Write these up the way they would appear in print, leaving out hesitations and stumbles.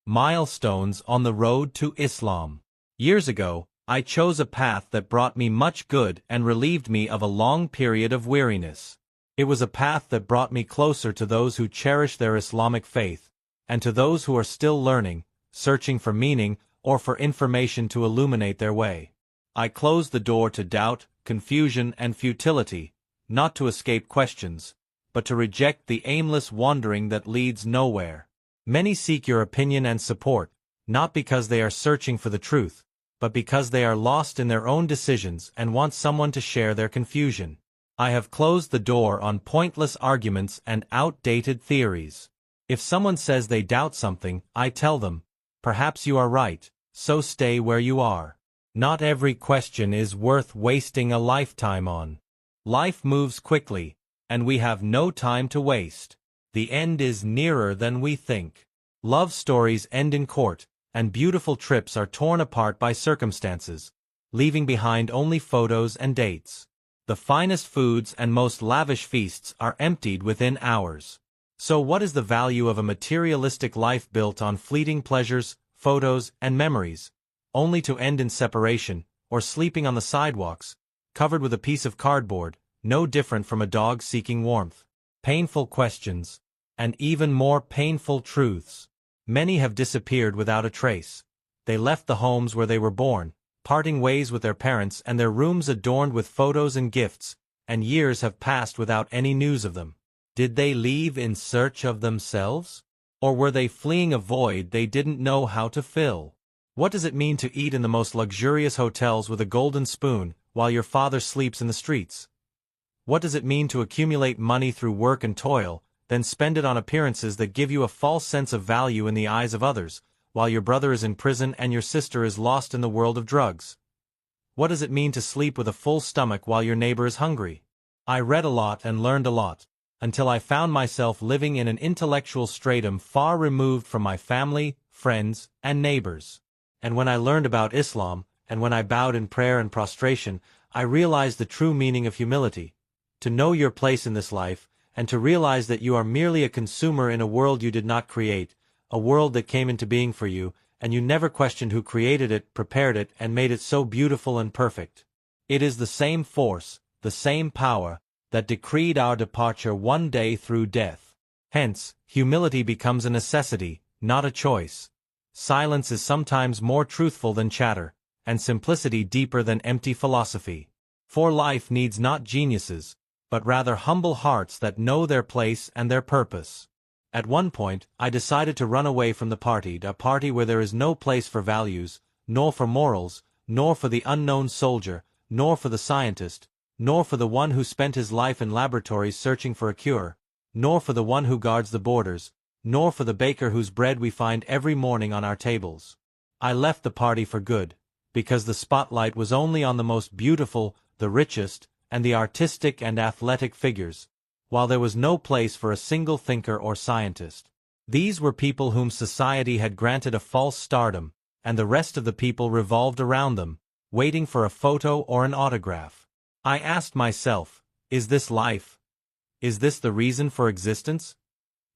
Milestones on the road to Islam. Years ago, I chose a path that brought me much good and relieved me of a long period of weariness. It was a path that brought me closer to those who cherish their Islamic faith, and to those who are still learning, searching for meaning, or for information to illuminate their way. I closed the door to doubt, confusion, and futility, not to escape questions, but to reject the aimless wandering that leads nowhere. Many seek your opinion and support, not because they are searching for the truth, but because they are lost in their own decisions and want someone to share their confusion. I have closed the door on pointless arguments and outdated theories. If someone says they doubt something, I tell them, perhaps you are right, so stay where you are. Not every question is worth wasting a lifetime on. Life moves quickly, and we have no time to waste. The end is nearer than we think. Love stories end in court, and beautiful trips are torn apart by circumstances, leaving behind only photos and dates. The finest foods and most lavish feasts are emptied within hours. So what is the value of a materialistic life built on fleeting pleasures, photos, and memories, only to end in separation, or sleeping on the sidewalks, covered with a piece of cardboard, no different from a dog seeking warmth? Painful questions, and even more painful truths. Many have disappeared without a trace. They left the homes where they were born, parting ways with their parents and their rooms adorned with photos and gifts, and years have passed without any news of them. Did they leave in search of themselves? Or were they fleeing a void they didn't know how to fill? What does it mean to eat in the most luxurious hotels with a golden spoon, while your father sleeps in the streets? What does it mean to accumulate money through work and toil, then spend it on appearances that give you a false sense of value in the eyes of others, while your brother is in prison and your sister is lost in the world of drugs? What does it mean to sleep with a full stomach while your neighbor is hungry? I read a lot and learned a lot, until I found myself living in an intellectual stratum far removed from my family, friends, and neighbors. And when I learned about Islam, and when I bowed in prayer and prostration, I realized the true meaning of humility, to know your place in this life, and to realize that you are merely a consumer in a world you did not create, a world that came into being for you, and you never questioned who created it, prepared it, and made it so beautiful and perfect. It is the same force, the same power, that decreed our departure one day through death. Hence, humility becomes a necessity, not a choice. Silence is sometimes more truthful than chatter, and simplicity deeper than empty philosophy. For life needs not geniuses, but rather humble hearts that know their place and their purpose. At one point, I decided to run away from the party, a party where there is no place for values, nor for morals, nor for the unknown soldier, nor for the scientist, nor for the one who spent his life in laboratories searching for a cure, nor for the one who guards the borders, nor for the baker whose bread we find every morning on our tables. I left the party for good, because the spotlight was only on the most beautiful, the richest, and the artistic and athletic figures, while there was no place for a single thinker or scientist. These were people whom society had granted a false stardom, and the rest of the people revolved around them, waiting for a photo or an autograph. I asked myself, is this life? Is this the reason for existence?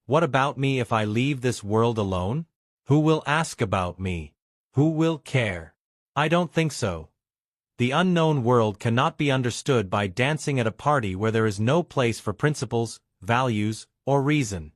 What about me if I leave this world alone? Who will ask about me? Who will care? I don't think so. The unknown world cannot be understood by dancing at a party where there is no place for principles, values, or reason.